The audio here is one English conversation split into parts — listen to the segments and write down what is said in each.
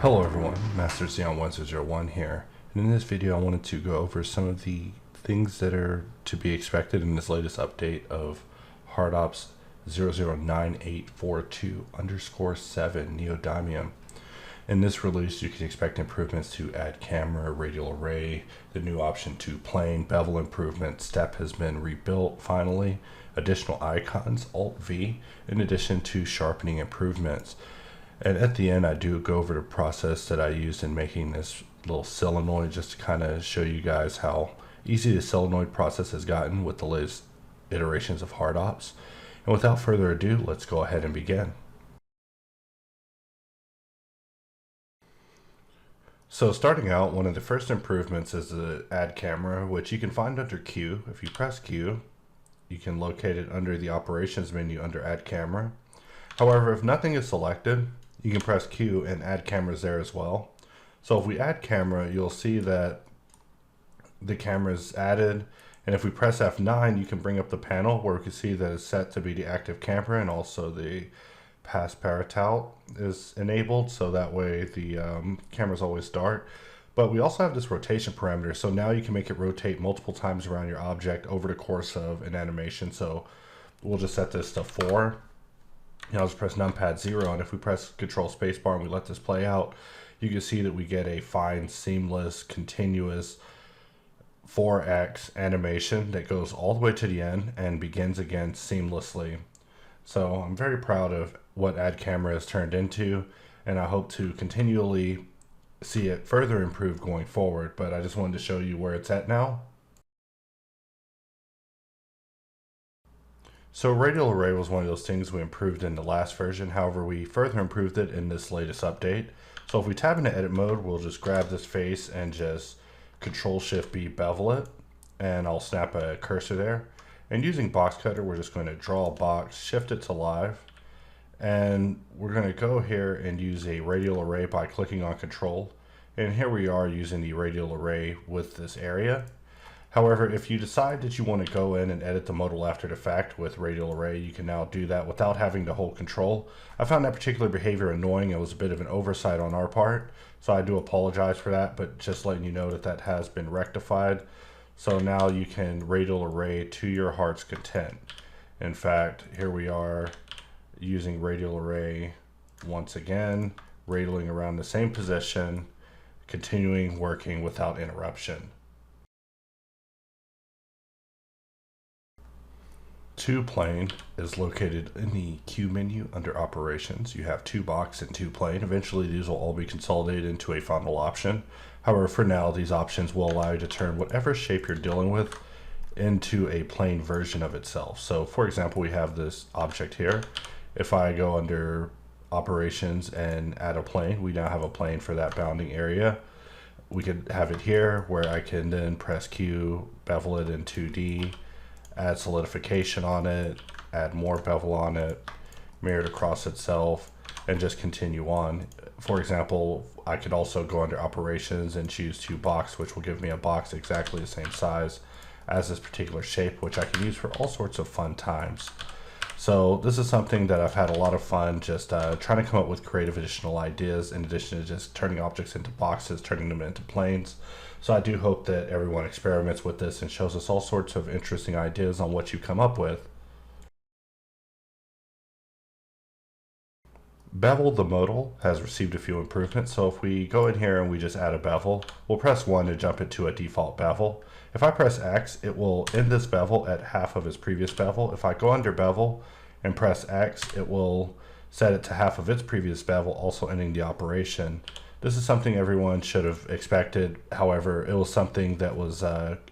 Hello everyone, Master Xeon1001 here, and in this video I wanted to go over some of the things that are to be expected in this latest update of hardops 009842_7 neodymium. In this release you can expect improvements to add camera, radial array, the new option to plane, bevel improvement, step has been rebuilt finally, additional icons, Alt-V, in addition to sharpening improvements. And at the end, I do go over the process that I used in making this little solenoid just to kind of show you guys how easy the solenoid process has gotten with the latest iterations of hardops. And without further ado, let's go ahead and begin. So starting out, one of the first improvements is the add camera, which you can find under Q. If you press Q, you can locate it under the operations menu under add camera. However, if nothing is selected, you can press Q and add cameras there as well. So if we add camera, you'll see that the camera is added. And if we press F9, you can bring up the panel where we can see that it's set to be the active camera, and also the pass paratout is enabled. So that way the cameras always start. But we also have this rotation parameter. So now you can make it rotate multiple times around your object over the course of an animation. So we'll just set this to 4. I'll just press numpad 0, and if we press Control Spacebar and we let this play out, you can see that we get a fine, seamless, continuous 4x animation that goes all the way to the end and begins again seamlessly. So I'm very proud of what Add Camera has turned into, and I hope to continually see it further improve going forward, but I just wanted to show you where it's at now. So radial array was one of those things we improved in the last version. However, we further improved it in this latest update. So if we tab into edit mode, we'll just grab this face and just Control-Shift-B bevel it, and I'll snap a cursor there. And using box cutter, we're just going to draw a box, shift it to live, and we're going to go here and use a radial array by clicking on Control. And here we are using the radial array with this area. However, if you decide that you want to go in and edit the modal after the fact with radial array, you can now do that without having to hold Control. I found that particular behavior annoying. It was a bit of an oversight on our part, so I do apologize for that, but just letting you know that that has been rectified. So now you can radial array to your heart's content. In fact, here we are using radial array once again, radialing around the same position, continuing working without interruption. To plane is located in the Q menu under operations. You have 2 box and 2 plane. Eventually these will all be consolidated into a final option. However, for now, these options will allow you to turn whatever shape you're dealing with into a plane version of itself. So for example, we have this object here. If I go under operations and add a plane, we now have a plane for that bounding area. We could have it here where I can then press Q, bevel it in 2D, add solidification on it, add more bevel on it, mirror it across itself, and just continue on. For example, I could also go under operations and choose to box, which will give me a box exactly the same size as this particular shape, which I can use for all sorts of fun times. So this is something that I've had a lot of fun just trying to come up with creative additional ideas in addition to just turning objects into boxes, turning them into planes. So I do hope that everyone experiments with this and shows us all sorts of interesting ideas on what you come up with. Bevel, the modal, has received a few improvements. So if we go in here and we just add a bevel, we'll press 1 to jump into a default bevel. If I press X, it will end this bevel at half of its previous bevel. If I go under bevel and press X, it will set it to half of its previous bevel, also ending the operation. This is something everyone should have expected. However, it was something that was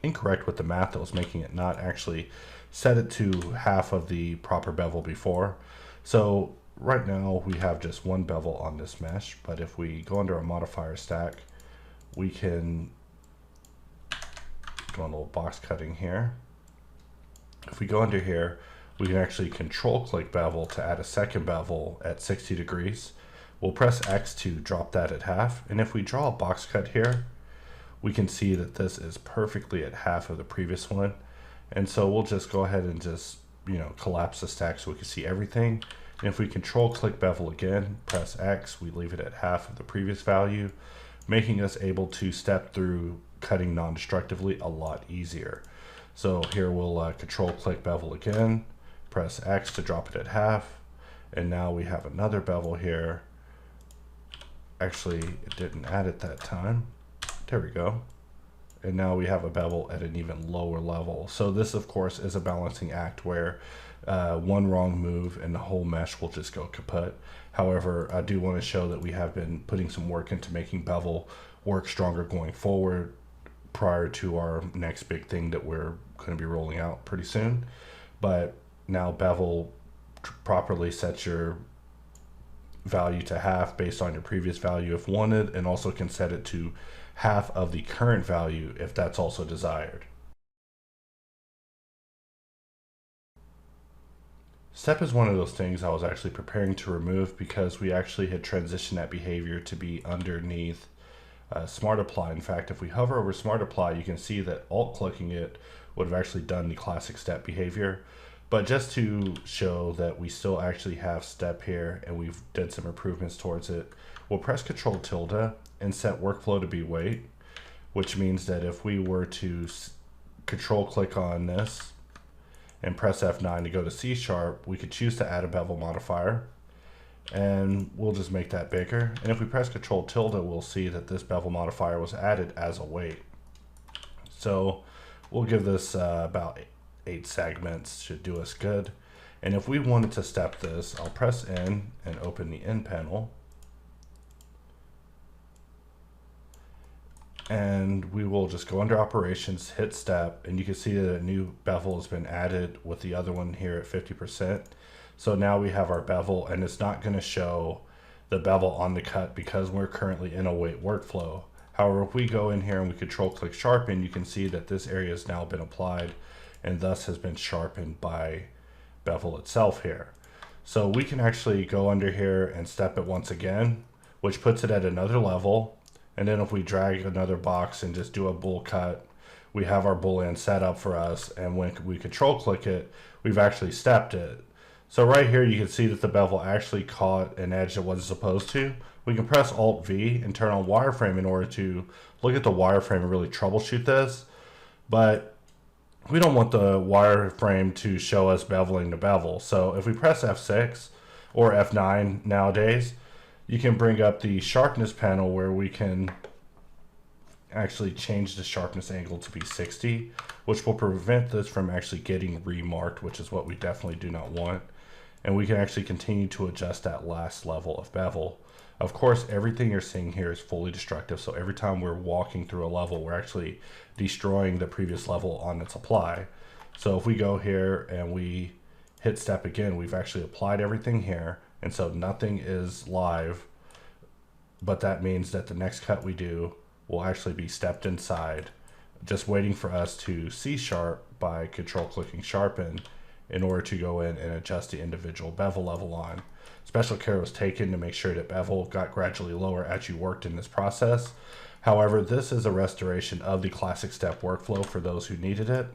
incorrect with the math that was making it not actually set it to half of the proper bevel before. So right now we have just 1 bevel on this mesh, but if we go under a modifier stack, we can go on a little box cutting here. If we go under here, we can actually control click bevel to add a second bevel at 60 degrees. We'll press X to drop that at half, and if we draw a box cut here, we can see that this is perfectly at half of the previous one. And so we'll just go ahead and just collapse the stack so we can see everything. And if we control click bevel again, press X, we leave it at half of the previous value, making us able to step through cutting non-destructively a lot easier. So here we'll control click bevel again, press X to drop it at half, and now we have another bevel here. Actually, it didn't add it that time. There we go. And now we have a bevel at an even lower level. So this, of course, is a balancing act where one wrong move and the whole mesh will just go kaput. However, I do want to show that we have been putting some work into making bevel work stronger going forward prior to our next big thing that we're going to be rolling out pretty soon. But now bevel properly sets your value to half based on your previous value if wanted, and also can set it to half of the current value if that's also desired. Step is one of those things I was actually preparing to remove because we actually had transitioned that behavior to be underneath Smart Apply. In fact, if we hover over Smart Apply, you can see that alt clicking it would have actually done the classic step behavior. But just to show that we still actually have step here and we've did some improvements towards it, we'll press Control tilde and set workflow to be wait, which means that if we were to control click on this and press F9 to go to C#, we could choose to add a bevel modifier, and we'll just make that bigger. And if we press Control tilde, we'll see that this bevel modifier was added as a wait. So we'll give this about 8 segments, should do us good. And if we wanted to step this, I'll press N and open the N panel. And we will just go under operations, hit step, and you can see that a new bevel has been added with the other one here at 50%. So now we have our bevel, and it's not going to show the bevel on the cut because we're currently in a wait workflow. However, if we go in here and we control click sharpen, you can see that this area has now been applied and thus has been sharpened by bevel itself here. So we can actually go under here and step it once again, which puts it at another level. And then if we drag another box and just do a bool cut, we have our boolean set up for us. And when we control click it, we've actually stepped it. So right here, you can see that the bevel actually caught an edge that wasn't supposed to. We can press Alt V and turn on wireframe in order to look at the wireframe and really troubleshoot this. But we don't want the wireframe to show us beveling the bevel. So if we press F6 or F9 nowadays, you can bring up the sharpness panel where we can actually change the sharpness angle to be 60, which will prevent this from actually getting remarked, which is what we definitely do not want. And we can actually continue to adjust that last level of bevel. Of course, everything you're seeing here is fully destructive. So every time we're walking through a level, we're actually destroying the previous level on its apply. So if we go here and we hit step again, we've actually applied everything here. And so nothing is live, but that means that the next cut we do will actually be stepped inside, just waiting for us to C# by control clicking sharpen in order to go in and adjust the individual bevel level on. Special care was taken to make sure that bevel got gradually lower as you worked in this process. However, this is a restoration of the classic step workflow for those who needed it.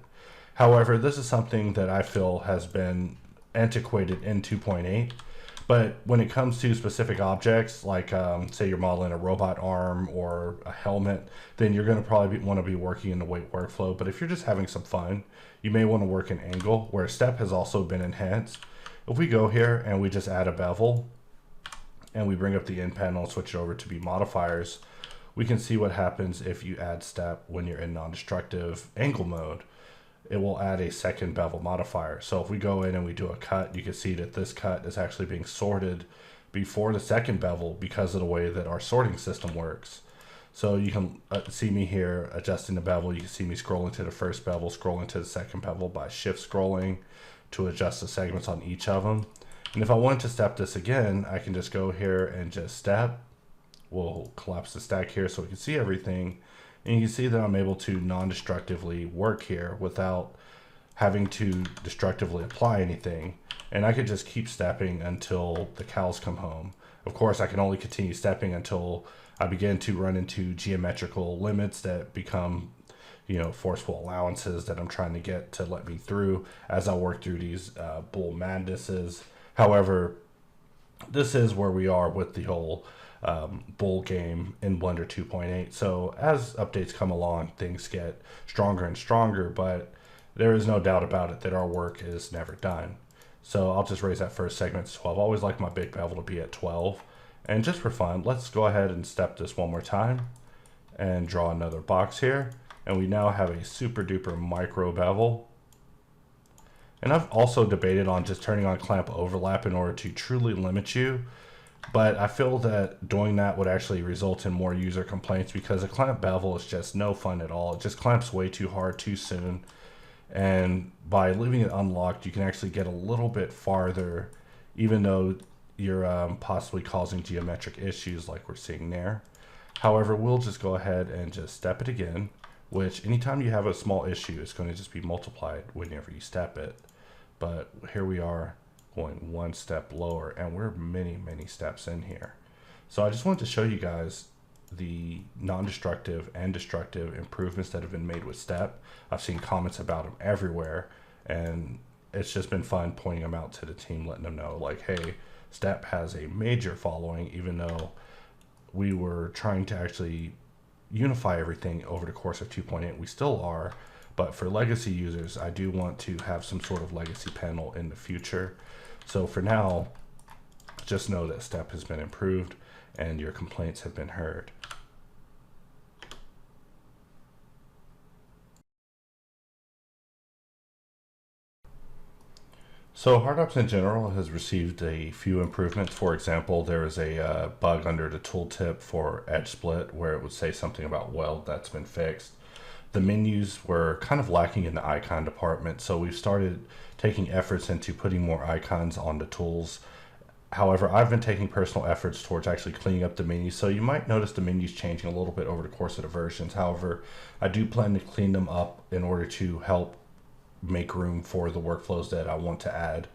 However, this is something that I feel has been antiquated in 2.8. But when it comes to specific objects, like say you're modeling a robot arm or a helmet, then you're going to probably want to be working in the wait workflow. But if you're just having some fun, you may want to work in angle, where step has also been enhanced. If we go here and we just add a bevel and we bring up the in panel and switch it over to be modifiers, we can see what happens if you add step when you're in non-destructive angle mode. It will add a second bevel modifier. So if we go in and we do a cut, you can see that this cut is actually being sorted before the second bevel because of the way that our sorting system works. So you can see me here adjusting the bevel. You can see me scrolling to the first bevel, scrolling to the second bevel by shift scrolling to adjust the segments on each of them. And if I want to step this again, I can just go here and just step. We'll collapse the stack here so we can see everything. And you can see that I'm able to non-destructively work here without having to destructively apply anything. And I could just keep stepping until the cows come home. Of course, I can only continue stepping until I begin to run into geometrical limits that become, forceful allowances that I'm trying to get to let me through as I work through these bull madnesses. However, this is where we are with the whole bull game in Blender 2.8. So as updates come along, things get stronger and stronger, but there is no doubt about it that our work is never done. So I'll just raise that first segment to 12. I always like my big bevel to be at 12. And just for fun, let's go ahead and step this one more time and draw another box here. And we now have a super duper micro bevel. And I've also debated on just turning on clamp overlap in order to truly limit you. But I feel that doing that would actually result in more user complaints, because a clamp bevel is just no fun at all. It just clamps way too hard too soon. And by leaving it unlocked, you can actually get a little bit farther, even though you're possibly causing geometric issues like we're seeing there. However, we'll just go ahead and just step it again, which anytime you have a small issue, it's going to just be multiplied whenever you step it. But here we are going one step lower, and we're many, many steps in here. So I just wanted to show you guys the non-destructive and destructive improvements that have been made with step. I've seen comments about them everywhere, and it's just been fun pointing them out to the team, letting them know like, hey, step has a major following, even though we were trying to actually unify everything over the course of 2.8. We still are, but for legacy users, I do want to have some sort of legacy panel in the future. So for now, just know that step has been improved and your complaints have been heard. So hardops in general has received a few improvements. For example, there is a bug under the tooltip for edge split where it would say something about weld. That's been fixed. The menus were kind of lacking in the icon department, so we've started taking efforts into putting more icons on the tools. However, I've been taking personal efforts towards actually cleaning up the menus, so you might notice the menus changing a little bit over the course of the versions. However, I do plan to clean them up in order to help make room for the workflows that I want to add.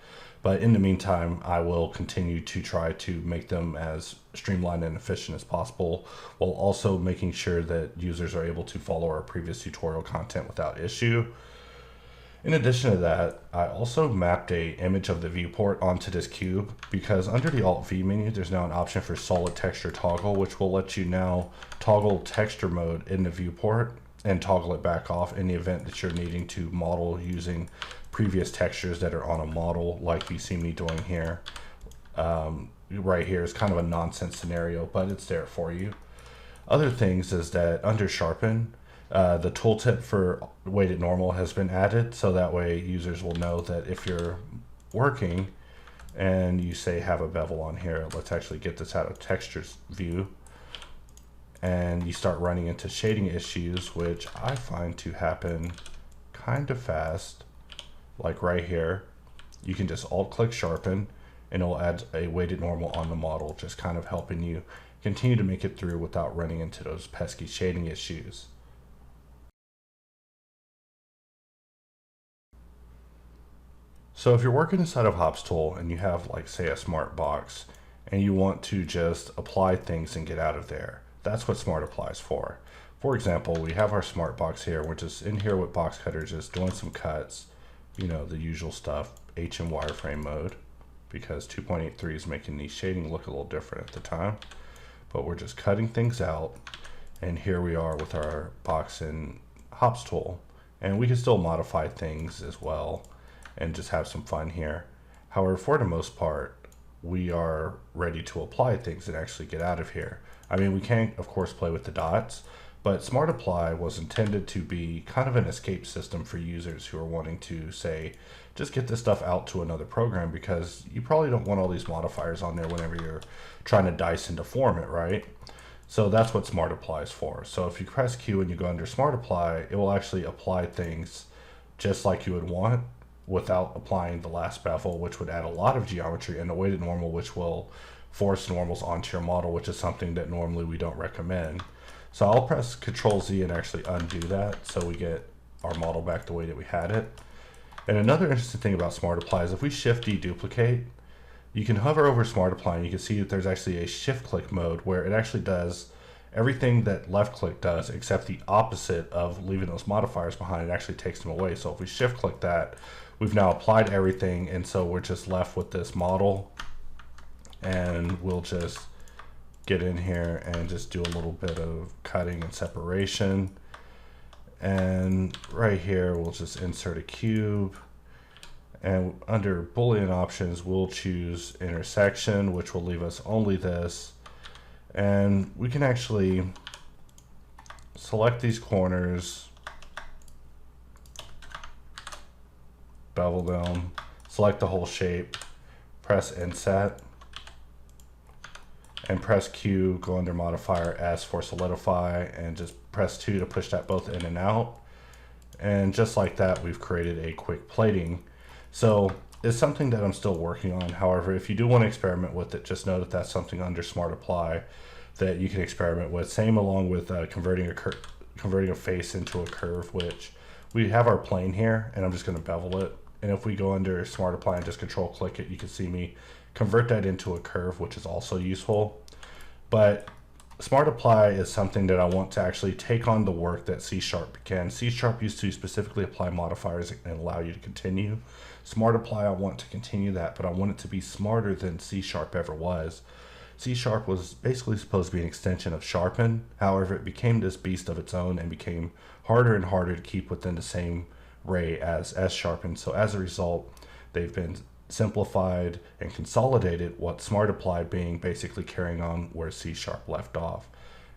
But in the meantime, I will continue to try to make them as streamlined and efficient as possible, while also making sure that users are able to follow our previous tutorial content without issue. In addition to that, I also mapped a image of the viewport onto this cube, because under the Alt V menu, there's now an option for solid texture toggle, which will let you now toggle texture mode in the viewport and toggle it back off in the event that you're needing to model using previous textures that are on a model, like you see me doing here. Right here is kind of a nonsense scenario, but it's there for you. Other things is that under sharpen, the tooltip for weighted normal has been added, so that way users will know that if you're working and you say have a bevel on here, let's actually get this out of textures view, and you start running into shading issues, which I find to happen kind of fast. Like right here, you can just alt click sharpen and it'll add a weighted normal on the model, just kind of helping you continue to make it through without running into those pesky shading issues. So if you're working inside of Hops Tool and you have, like, say, a smart box and you want to just apply things and get out of there, that's what smart apply is for. For example, we have our smart box here, which is in here with box cutter, just doing some cuts, you know, the usual stuff, H and wireframe mode, because 2.83 is making the shading look a little different at the time. But we're just cutting things out, and here we are with our box in Hops Tool. And we can still modify things as well and just have some fun here. However, for the most part, we are ready to apply things and actually get out of here. I mean, we can, of course, play with the dots, but Smart Apply was intended to be kind of an escape system for users who are wanting to, say, just get this stuff out to another program, because you probably don't want all these modifiers on there whenever you're trying to dice and deform it, right? So that's what Smart Apply is for. So if you press Q and you go under Smart Apply, it will actually apply things just like you would want without applying the last bevel, which would add a lot of geometry, and the weighted normal, which will force normals onto your model, which is something that normally we don't recommend. So I'll press Control Z and actually undo that so we get our model back the way that we had it. And another interesting thing about Smart Apply is if we Shift deduplicate, you can hover over Smart Apply and you can see that there's actually a shift click mode where it actually does everything that left click does, except the opposite of leaving those modifiers behind. It actually takes them away. So if we shift click that, we've now applied everything, and so we're just left with this model. and we'll just get in here and just do a little bit of cutting and separation. And right here, we'll just insert a cube. And under Boolean options, we'll choose intersection, which will leave us only this. And we can actually select these corners, bevel them, select the whole shape, press Inset, and press Q, go under modifier S for solidify, and just press 2 to push that both in and out. And just like that, we've created a quick plating. So it's something that I'm still working on. However, if you do want to experiment with it, just know that that's something under Smart Apply that you can experiment with. Same along with converting a face into a curve, which we have our plane here, and I'm just going to bevel it. And if we go under Smart Apply and just control click it, you can see me convert that into a curve, which is also useful. But Smart Apply is something that I want to actually take on the work that C# can. C# used to specifically apply modifiers and allow you to continue. Smart Apply, I want to continue that, but I want it to be smarter than C# ever was. C# was basically supposed to be an extension of Sharpen. However, it became this beast of its own and became harder and harder to keep within the same ray as Sharpen. So as a result, they've been simplified and consolidated, what Smart Apply being basically carrying on where C# left off.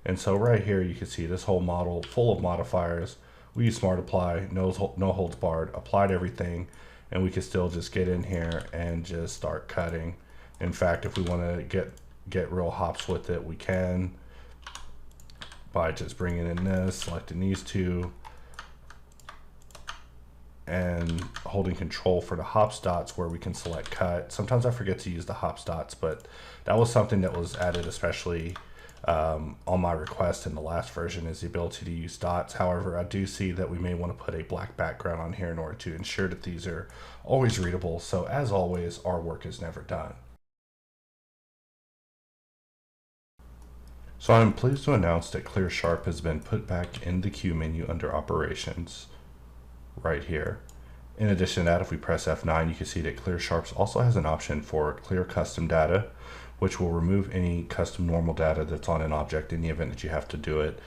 And so right here you can see this whole model full of modifiers. We use Smart Apply, no holds barred, applied everything, and we can still just get in here and just start cutting. In fact, if we want to get real hops with it, we can by just bringing in this, selecting these two, and holding control for the hops dots where we can select cut. Sometimes I forget to use the hops dots, but that was something that was added especially on my request in the last version, is the ability to use dots. However, I do see that we may want to put a black background on here in order to ensure that these are always readable. So as always, our work is never done. So I'm pleased to announce that Clear Sharp has been put back in the queue menu under operations right here. In addition to that, if we press F9, you can see that Clear Sharps also has an option for Clear Custom Data, which will remove any custom normal data that's on an object in the event that you have to do it,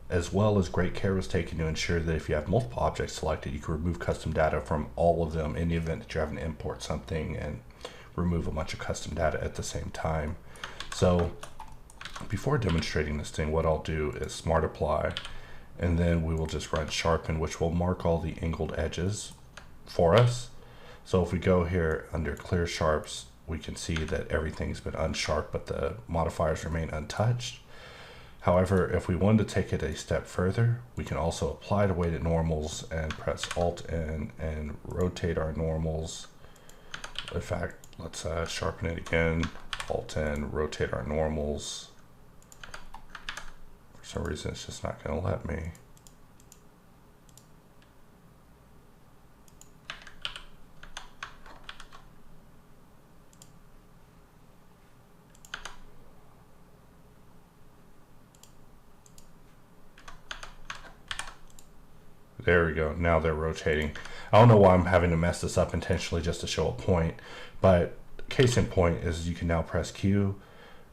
as well as great care was taken to ensure that if you have multiple objects selected, you can remove custom data from all of them in the event that you're having to import something and remove a bunch of custom data at the same time. So before demonstrating this thing, what I'll do is Smart Apply, and then we will just run Sharpen, which will mark all the angled edges for us. So if we go here under Clear Sharps, we can see that everything's been unsharp, but the modifiers remain untouched. However, if we wanted to take it a step further, we can also apply the weighted normals and press Alt-N and rotate our normals. In fact, let's sharpen it again. Alt-N, rotate our normals. For some reason, it's just not going to let me. There we go. Now they're rotating. I don't know why I'm having to mess this up intentionally just to show a point, but case in point is you can now press Q,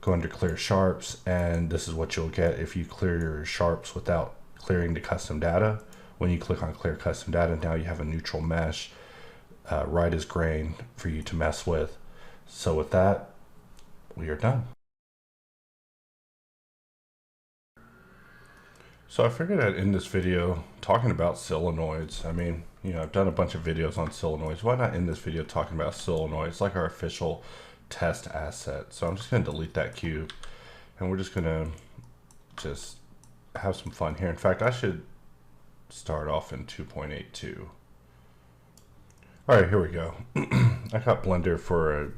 go under Clear Sharps, and this is what you'll get if you clear your sharps without clearing the custom data. When you click on Clear Custom Data, now you have a neutral mesh, right as grain for you to mess with. So with that, we are done. So I figured I'd end this video talking about solenoids. I mean, you know, I've done a bunch of videos on solenoids. Why not end this video talking about solenoids, like our official test asset? So I'm just going to delete that cube, and we're just going to just have some fun here. In fact, I should start off in 2.82. All right, here we go. I got Blender for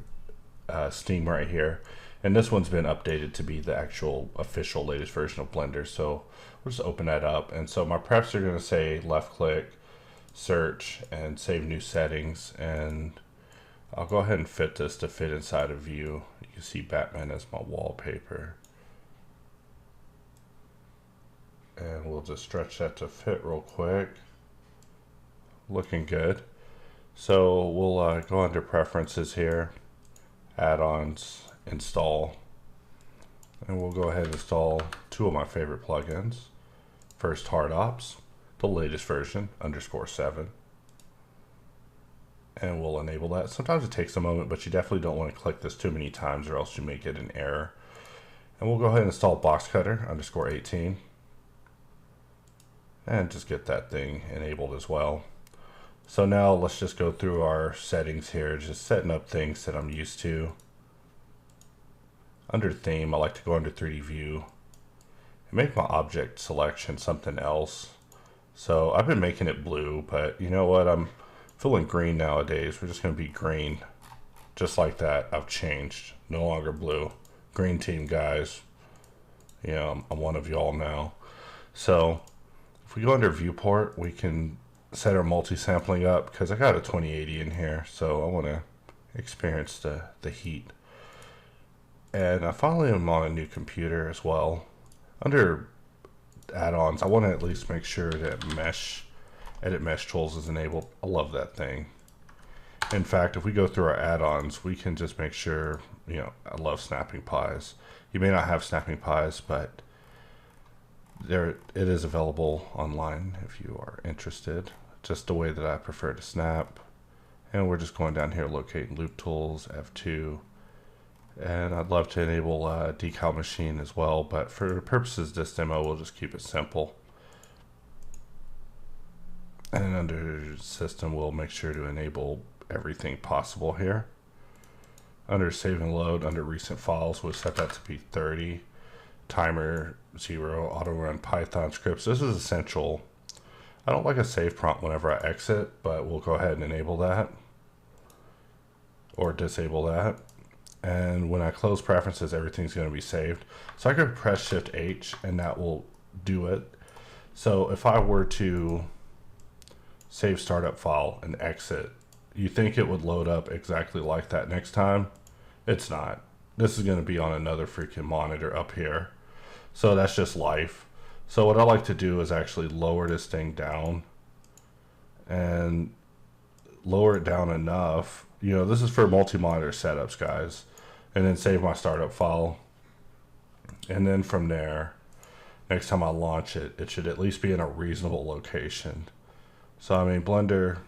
Steam right here, and this one's been updated to be the actual official latest version of Blender. So we'll just open that up, and so my prefs are going to say left click, search, and save new settings, and I'll go ahead and fit this to fit inside a view. You can see Batman as my wallpaper, and we'll just stretch that to fit real quick. Looking good. So we'll go under preferences here, add-ons, install. And we'll go ahead and install two of my favorite plugins. First, hardops, the latest version, _7. And we'll enable that. Sometimes it takes a moment, but you definitely don't want to click this too many times or else you may get an error. And we'll go ahead and install box cutter, _18. And just get that thing enabled as well. So now let's just go through our settings here, just setting up things that I'm used to. Under theme, I like to go under 3D view and make my object selection something else. So I've been making it blue, but you know what? I'm feeling green nowadays. We're just going to be green. Just like that, I've changed. No longer blue. Green team, guys. You know, I'm one of y'all now. So if we go under viewport, we can set our multi-sampling up because I got a 2080 in here. So I want to experience the heat. And I finally am on a new computer as well. Under add-ons, I want to at least make sure that edit mesh tools is enabled. I love that thing. In fact, if we go through our add-ons, we can just make sure, you know, I love snapping pies. You may not have snapping pies, but it is available online if you are interested. Just the way that I prefer to snap. And we're just going down here, locating loop tools, F2. And I'd love to enable decal machine as well, but for purposes of this demo, we'll just keep it simple. And under system, we'll make sure to enable everything possible here. Under save and load, under recent files, we'll set that to be 30. Timer 0, auto run Python scripts. This is essential. I don't like a save prompt whenever I exit, but we'll go ahead and enable that or disable that. And when I close preferences, everything's going to be saved. So I could press Shift H and that will do it. So if I were to save startup file and exit, you think it would load up exactly like that next time? It's not. This is going to be on another freaking monitor up here. So that's just life. So what I like to do is actually lower this thing down and lower it down enough. You know, this is for multi-monitor setups, guys. And then save my startup file. And then from there, next time I launch it, it should at least be in a reasonable location. So, I mean, Blender,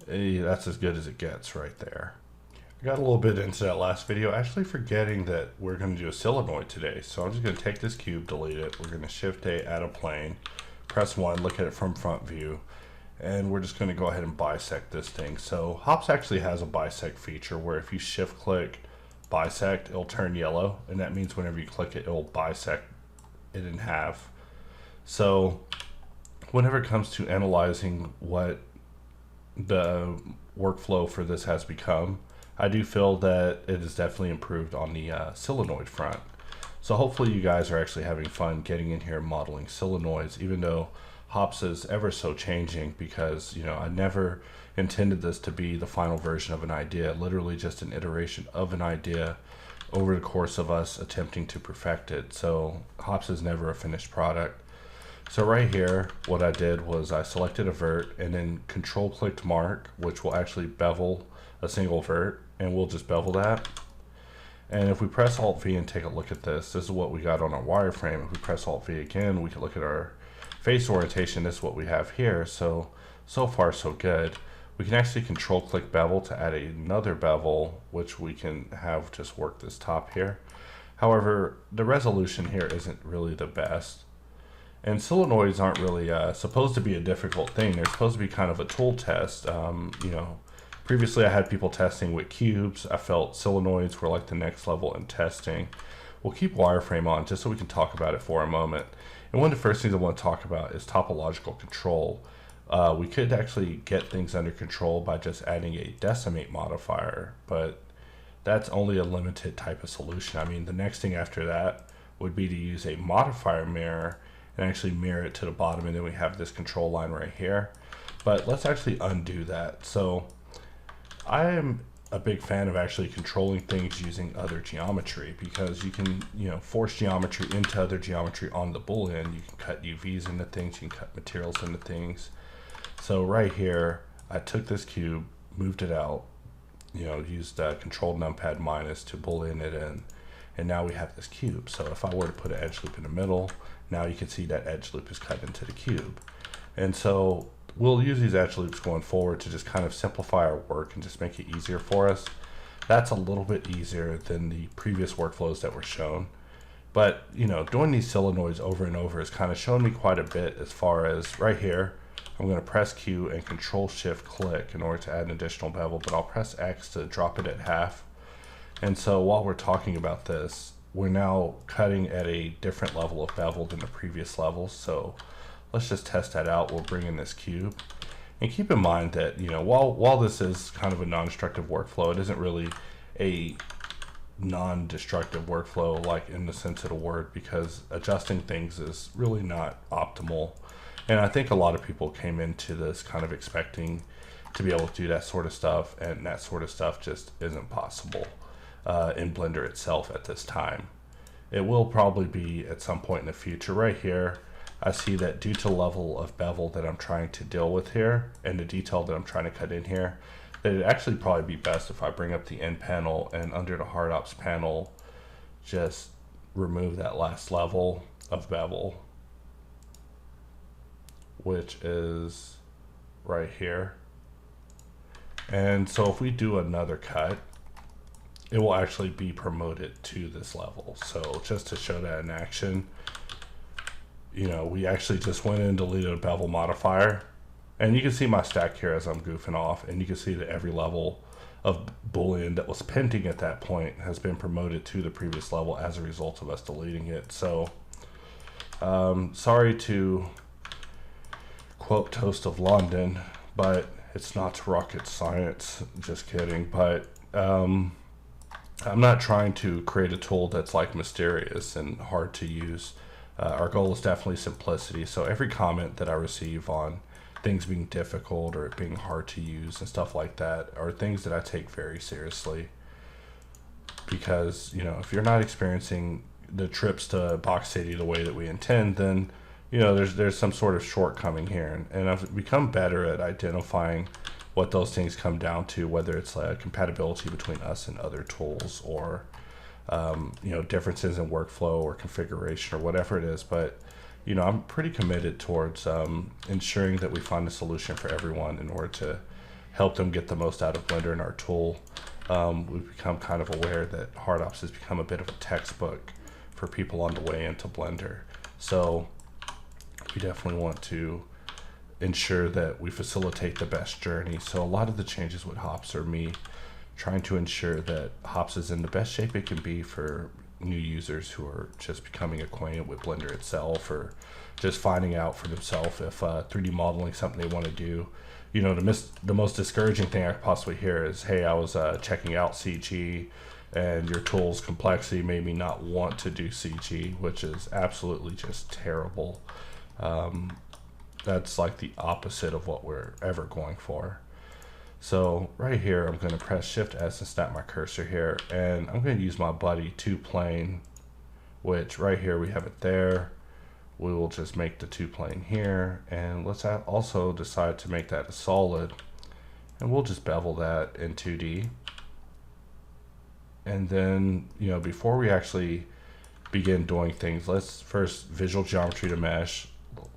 that's as good as it gets right there. I got a little bit into that last video, actually forgetting that we're going to do a solenoid today. So I'm just going to take this cube, delete it. We're going to Shift A, add a plane, press 1, look at it from front view. And we're just going to go ahead and bisect this thing. So Hops actually has a bisect feature where if you shift click bisect, it'll turn yellow, and that means whenever you click it, it'll bisect it in half. So whenever it comes to analyzing what the workflow for this has become, I do feel that it is definitely improved on the solenoid front. So hopefully you guys are actually having fun getting in here modeling solenoids, even though Hops is ever so changing, because, you know, I never intended this to be the final version of an idea, literally just an iteration of an idea over the course of us attempting to perfect it. So Hops is never a finished product. So right here, what I did was I selected a vert and then control clicked mark, which will actually bevel a single vert, and we'll just bevel that. And if we press Alt V and take a look at this, this is what we got on our wireframe. If we press Alt V again, we can look at our face orientation. This is what we have here. So far so good. We can actually control click bevel to add another bevel, which we can have just work this top here. However, the resolution here isn't really the best. And solenoids aren't really supposed to be a difficult thing. They're supposed to be kind of a tool test. You know, previously I had people testing with cubes. I felt solenoids were like the next level in testing. We'll keep wireframe on just so we can talk about it for a moment. And one of the first things I want to talk about is topological control. We could actually get things under control by just adding a decimate modifier, but that's only a limited type of solution. I mean, the next thing after that would be to use a modifier mirror and actually mirror it to the bottom, and then we have this control line right here. But let's actually undo that. So I am a big fan of actually controlling things using other geometry, because you can, you know, force geometry into other geometry on the boolean. You can cut UVs into things, you can cut materials into things. So right here, I took this cube, moved it out, used control numpad minus to boolean it in, and now we have this cube. So if I were to put an edge loop in the middle, now you can see that edge loop is cut into the cube. And so we'll use these edge loops going forward to just kind of simplify our work and just make it easier for us. That's a little bit easier than the previous workflows that were shown. But, doing these solenoids over and over has kind of shown me quite a bit, as far as right here, I'm going to press Q and Control Shift click in order to add an additional bevel, but I'll press X to drop it at half. And so while we're talking about this, we're now cutting at a different level of bevel than the previous levels. So let's just test that out. We'll bring in this cube. And keep in mind that, while this is kind of a non-destructive workflow, it isn't really a non-destructive workflow like in the sense of the word, because adjusting things is really not optimal. And I think a lot of people came into this kind of expecting to be able to do that sort of stuff, and that sort of stuff just isn't possible in Blender itself at this time. It will probably be at some point in the future. Right here, I see that due to the level of bevel that I'm trying to deal with here and the detail that I'm trying to cut in here, that it'd actually probably be best if I bring up the end panel and under the hardops panel, just remove that last level of bevel, which is right here. And so if we do another cut, it will actually be promoted to this level. So just to show that in action, we actually just went in and deleted a bevel modifier, and you can see my stack here as I'm goofing off, and you can see that every level of boolean that was pending at that point has been promoted to the previous level as a result of us deleting it. So sorry to quote Toast of London, but it's not rocket science. Just kidding. But I'm not trying to create a tool that's like mysterious and hard to use. Our goal is definitely simplicity. So every comment that I receive on things being difficult or it being hard to use and stuff like that are things that I take very seriously. Because, if you're not experiencing the trips to Box City the way that we intend, then, there's some sort of shortcoming here. And I've become better at identifying what those things come down to, whether it's like compatibility between us and other tools, or differences in workflow or configuration or whatever it is. But I'm pretty committed towards ensuring that we find a solution for everyone in order to help them get the most out of Blender and our tool. We've become kind of aware that hardops has become a bit of a textbook for people on the way into Blender. So we definitely want to ensure that we facilitate the best journey. So a lot of the changes with hops are me trying to ensure that hops is in the best shape it can be for new users who are just becoming acquainted with Blender itself, or just finding out for themselves if 3D modeling is something they want to do. The most discouraging thing I could possibly hear is, hey, I was checking out CG and your tool's complexity made me not want to do CG, which is absolutely just terrible. That's like the opposite of what we're ever going for. So right here, I'm going to press Shift S and snap my cursor here, and I'm going to use my buddy 2-plane, which right here we have it there. We will just make the 2-plane here, and let's also decide to make that a solid, and we'll just bevel that in 2D. And then, before we actually begin doing things, let's first visual geometry to mesh.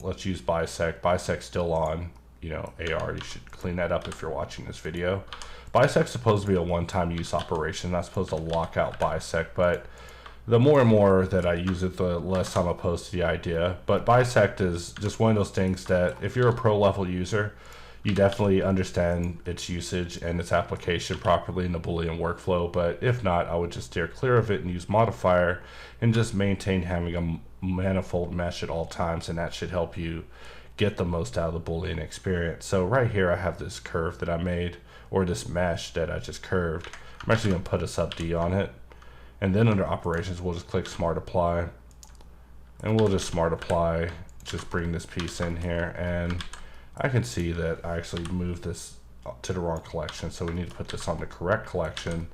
Let's use bisect. Bisect still on. AR, you should clean that up if you're watching this video. Bisect's supposed to be a one-time use operation, not supposed to lock out bisect, but the more and more that I use it, the less I'm opposed to the idea. But bisect is just one of those things that if you're a pro level user, you definitely understand its usage and its application properly in the Boolean workflow. But if not, I would just steer clear of it and use modifier and just maintain having a manifold mesh at all times, and that should help you get the most out of the Boolean experience. So right here I have this curve that I made, or this mesh that I just curved. I'm actually going to put a sub D on it, and then under operations we'll just click smart apply, and we'll just smart apply, just bring this piece in here, and I can see that I actually moved this to the wrong collection, so we need to put this on the correct collection.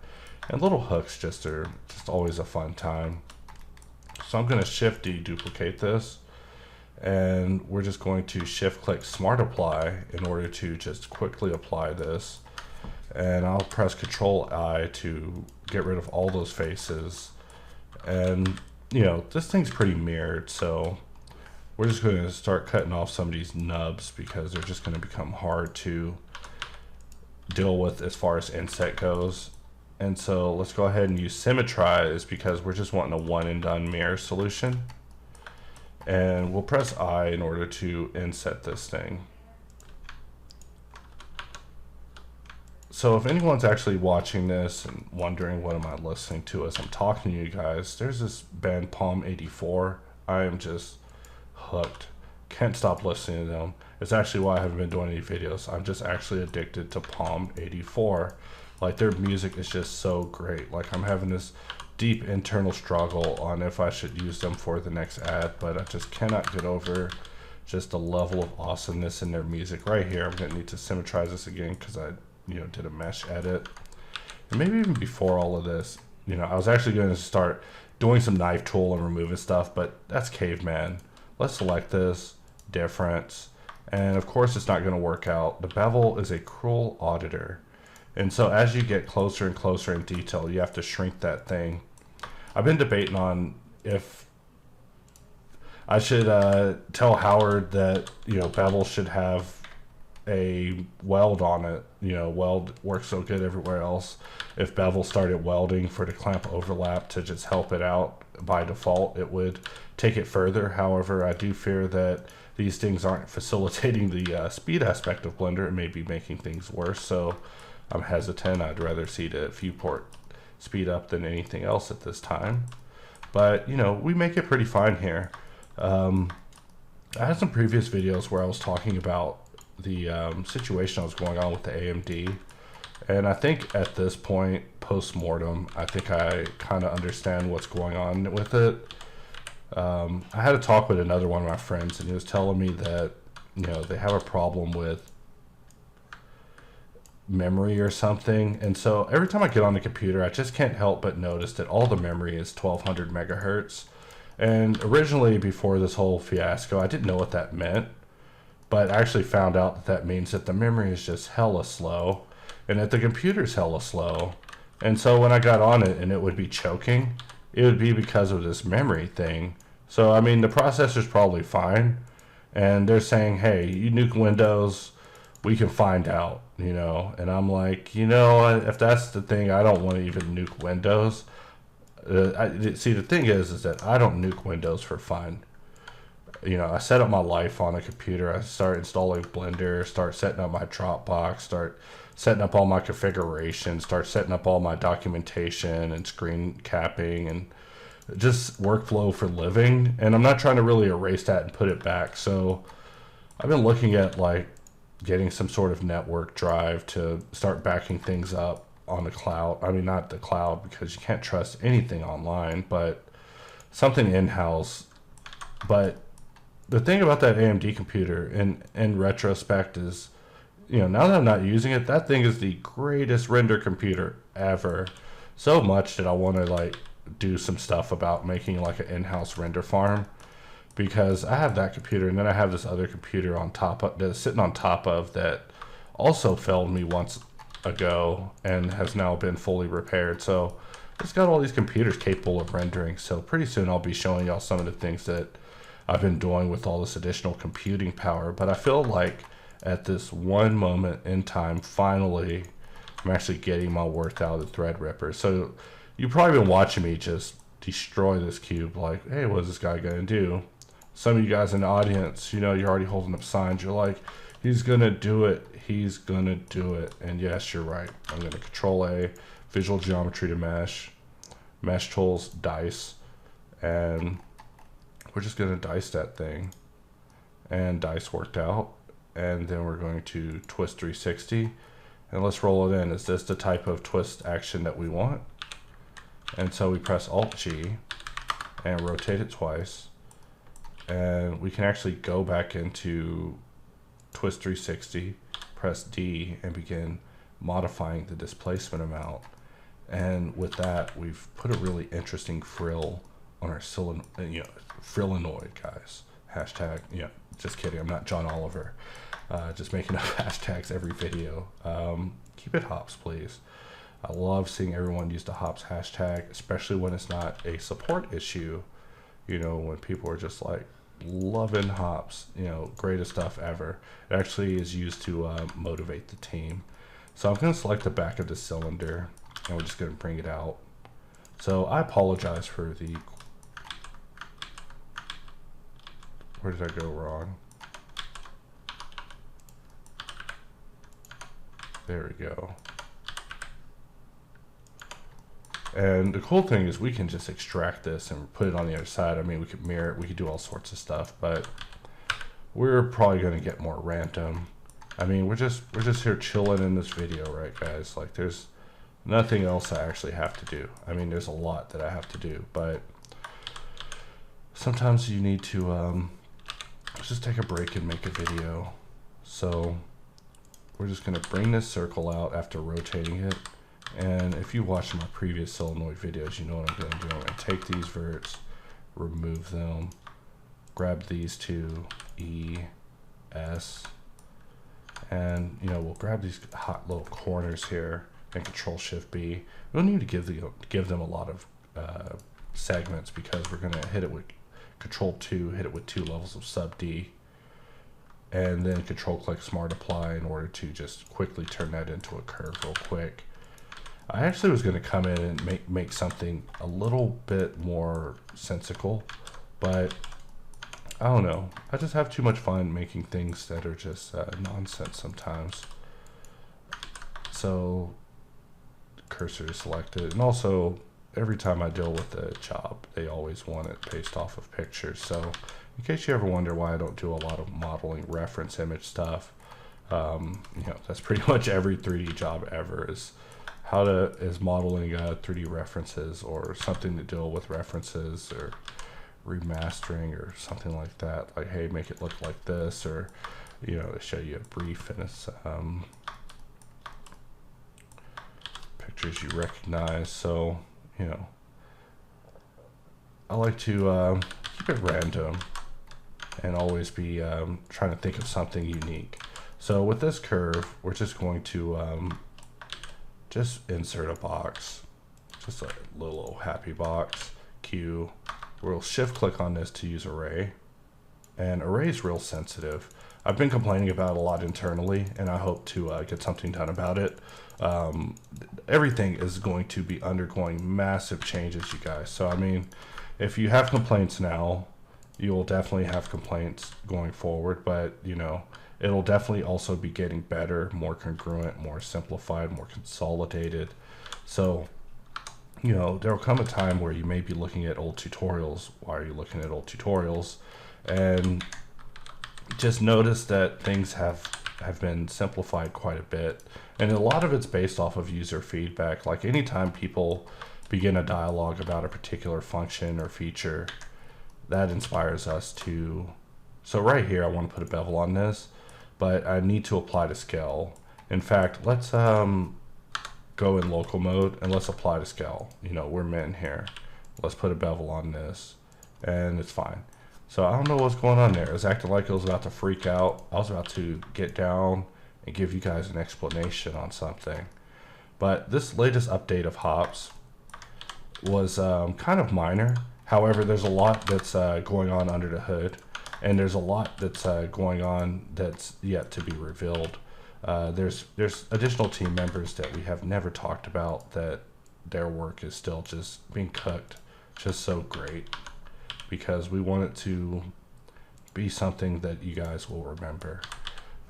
And little hooks just are just always a fun time. So I'm going to Shift D duplicate this, and we're just going to shift click smart apply in order to just quickly apply this. and I'll press Control I to get rid of all those faces. And you know, this thing's pretty mirrored, so we're just going to start cutting off some of these nubs because they're just going to become hard to deal with as far as inset goes. And so let's go ahead and use symmetrize because we're just wanting a one and done mirror solution. And we'll press I in order to inset this thing. So if anyone's actually watching this and wondering what am I listening to as I'm talking to you guys, there's this band Palm 84. I am just hooked. Can't stop listening to them. It's actually why I haven't been doing any videos. I'm just actually addicted to Palm 84. Like, their music is just so great. Like, I'm having this deep internal struggle on if I should use them for the next ad, but I just cannot get over just the level of awesomeness in their music. Right here, I'm gonna need to symmetrize this again because I, you know, did a mesh edit. And maybe even before all of this, you know, I was actually going to start doing some knife tool and removing stuff, but that's caveman. Let's select this, difference, and of course it's not going to work out. The bevel is a cruel auditor. And so as you get closer and closer in detail, you have to shrink that thing. I've been debating on if I should tell Howard that, you know, bevel should have a weld on it. You know, weld works so good everywhere else. If bevel started welding for the clamp overlap to just help it out by default, it would take it further. However, I do fear that these things aren't facilitating the speed aspect of Blender. It may be making things worse. So I'm hesitant. I'd rather see the viewport speed up than anything else at this time. But, you know, we make it pretty fine here. I had some previous videos where I was talking about the situation that was going on with the AMD. And I think at this point, post-mortem, I think I kind of understand what's going on with it. I had a talk with another one of my friends, and he was telling me that, you know, they have a problem with memory or something. And so every time I get on the computer, I just can't help but notice that all the memory is 1200 megahertz. And originally, before this whole fiasco, I didn't know what that meant. But I actually found out that that means that the memory is just hella slow and that the computer's hella slow. And so when I got on it and it would be choking, it would be because of this memory thing. So, I mean, the processor's probably fine. And they're saying, hey, you nuke Windows, we can find out, you know. And I'm like, you know, if that's the thing, I don't want to even nuke Windows. See, the thing is that I don't nuke Windows for fun. You know, I set up my life on a computer. I start installing Blender, start setting up my Dropbox, start setting up all my configurations, start setting up all my documentation and screen capping and just workflow for living. And I'm not trying to really erase that and put it back. So I've been looking at like getting some sort of network drive to start backing things up on the cloud. I mean, not the cloud because you can't trust anything online, but something in-house. But the thing about that AMD computer in retrospect is, you know, now that I'm not using it, that thing is the greatest render computer ever. So much that I want to like do some stuff about making like an in-house render farm, because I have that computer and then I have this other computer on top of that's sitting on top of that also failed me once ago and has now been fully repaired. So it's got all these computers capable of rendering. So pretty soon I'll be showing y'all some of the things that I've been doing with all this additional computing power. But I feel like at this one moment in time, finally, I'm actually getting my worth out of the Threadripper. So you've probably been watching me just destroy this cube. Like, hey, what is this guy going to do? Some of you guys in the audience, you know, you're already holding up signs. You're like, he's going to do it. He's going to do it. And yes, you're right. I'm going to Control A, Visual Geometry to Mesh, Mesh Tools, Dice, and we're just going to dice that thing. And dice worked out. And then we're going to twist 360. And let's roll it in. Is this the type of twist action that we want? And so we press Alt-G and rotate it twice. And we can actually go back into twist 360, press D, and begin modifying the displacement amount. And with that, we've put a really interesting frill on our Solenoid, guys. Hashtag, just kidding. I'm not John Oliver. Just making up hashtags every video. keep it hops, please. I love seeing everyone use the hops hashtag, especially when it's not a support issue. You know, when people are just like loving hops, you know, greatest stuff ever. It actually is used to motivate the team. So I'm going to select the back of the cylinder, and we're just going to bring it out. So I apologize for the... Where did I go wrong? There we go. And the cool thing is we can just extract this and put it on the other side. I mean, we could mirror it, we could do all sorts of stuff, but we're probably going to get more random. I mean, we're just here chilling in this video, right, guys? Like, there's nothing else I actually have to do. I mean, there's a lot that I have to do, but sometimes you need to just take a break and make a video. So we're just going to bring this circle out after rotating it. And if you watched my previous solenoid videos, you know what I'm going to do. I'm going to take these verts, remove them, grab these two, E, S, and you know, we'll grab these hot little corners here and Control Shift B. We don't need to give them a lot of segments, because we're going to hit it with Control 2, hit it with 2 levels of sub D, and then Control click Smart Apply in order to just quickly turn that into a curve real quick. I actually was going to come in and make something a little bit more sensical, but I don't know. I just have too much fun making things that are just nonsense sometimes. So cursor is selected, and also every time I deal with a job, they always want it based off of pictures. So in case you ever wonder why I don't do a lot of modeling reference image stuff, you know, that's pretty much every 3D job ever is modeling 3D references or something to deal with references or remastering or something like that. Like, hey, make it look like this, or, you know, they show you a brief and it's pictures you recognize. So, you know, I like to keep it random and always be trying to think of something unique. So with this curve, we're just going to just insert a box, just a little happy box, Q. We'll shift click on this to use array, and array is real sensitive. I've been complaining about it a lot internally, and I hope to get something done about it. Everything is going to be undergoing massive changes, you guys. So I mean, if you have complaints now, you will definitely have complaints going forward, but you know, it'll definitely also be getting better, more congruent, more simplified, more consolidated. So, you know, there will come a time where you may be looking at old tutorials. Why are you looking at old tutorials? And just notice that things have been simplified quite a bit. And a lot of it's based off of user feedback. Like, anytime people begin a dialogue about a particular function or feature, that inspires us to... So right here, I want to put a bevel on this, but I need to apply to scale. In fact, let's go in local mode and let's apply to scale. You know, we're min here. Let's put a bevel on this, and it's fine. So I don't know what's going on there. It was acting like it was about to freak out. I was about to get down and give you guys an explanation on something. But this latest update of hops was kind of minor. However, there's a lot that's going on under the hood. And there's a lot that's going on that's yet to be revealed. There's additional team members that we have never talked about, that their work is still just being cooked, just so great, because we want it to be something that you guys will remember.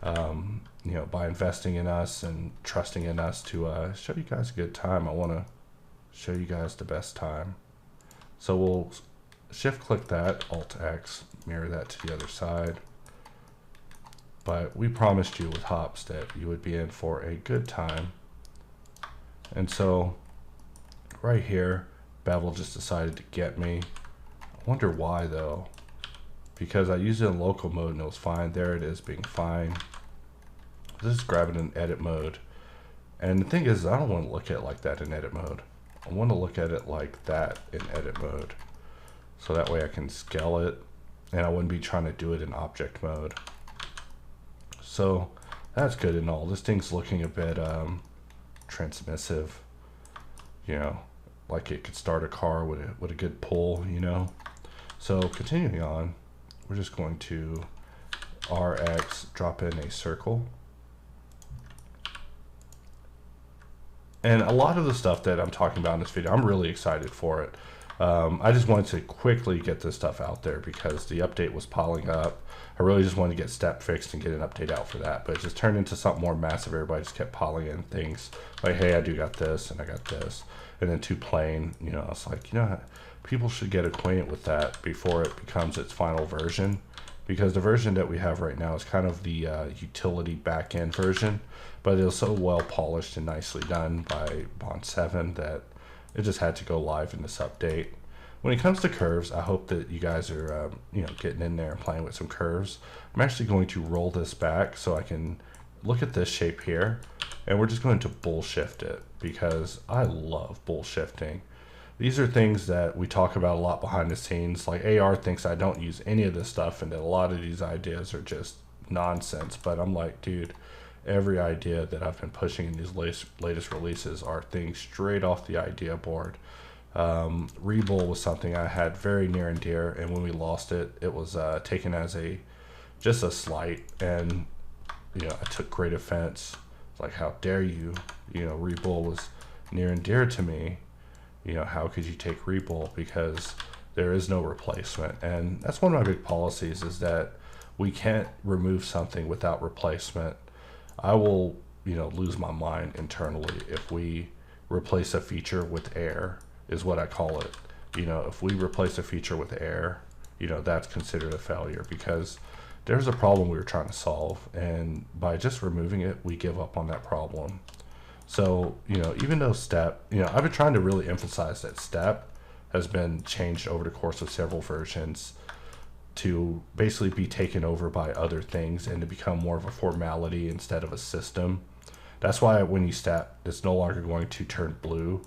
You know, by investing in us and trusting in us to show you guys a good time. I want to show you guys the best time. So we'll shift click that, Alt X, mirror that to the other side. But we promised you with hops that you would be in for a good time. And so right here, Bevel just decided to get me. I wonder why though, because I used it in local mode and it was fine. There it is, being fine. Let's just grab it in edit mode. And the thing is, I don't want to look at it like that in edit mode. I want to look at it like that in edit mode. So that way I can scale it, and I wouldn't be trying to do it in object mode. So that's good and all. This thing's looking a bit transmissive, you know, like it could start a car with a good pull, you know. So continuing on, we're just going to RX, drop in a circle. And a lot of the stuff that I'm talking about in this video, I'm really excited for it. I just wanted to quickly get this stuff out there because the update was piling up. I really just wanted to get step fixed and get an update out for that, but it just turned into something more massive. Everybody just kept piling in things like, hey, I do got this and I got this, and then too plain, you know. It's like, you know, people should get acquainted with that before it becomes its final version, because the version that we have right now is kind of the utility backend version, but it was so well polished and nicely done by Bond 7 that it just had to go live in this update. When it comes to curves, I hope that you guys are you know, getting in there and playing with some curves. I'm actually going to roll this back so I can look at this shape here, and we're just going to bull shift it because I love bull shifting. These are things that we talk about a lot behind the scenes. Like AR thinks I don't use any of this stuff and that a lot of these ideas are just nonsense, but I'm like, dude, every idea that I've been pushing in these latest releases are things straight off the idea board. Rebull was something I had very near and dear, and when we lost it, it was taken as just a slight, and you know, I took great offense. It's like, how dare you? You know, Rebull was near and dear to me. You know, how could you take Rebull? Because there is no replacement, and that's one of my big policies, is that we can't remove something without replacement. I will, you know, lose my mind internally if we replace a feature with air, is what I call it. You know, if we replace a feature with air, you know, that's considered a failure, because there's a problem we were trying to solve, and by just removing it, we give up on that problem. So, you know, even though step, you know, I've been trying to really emphasize that step has been changed over the course of several versions to basically be taken over by other things and to become more of a formality instead of a system. That's why when you step, it's no longer going to turn blue.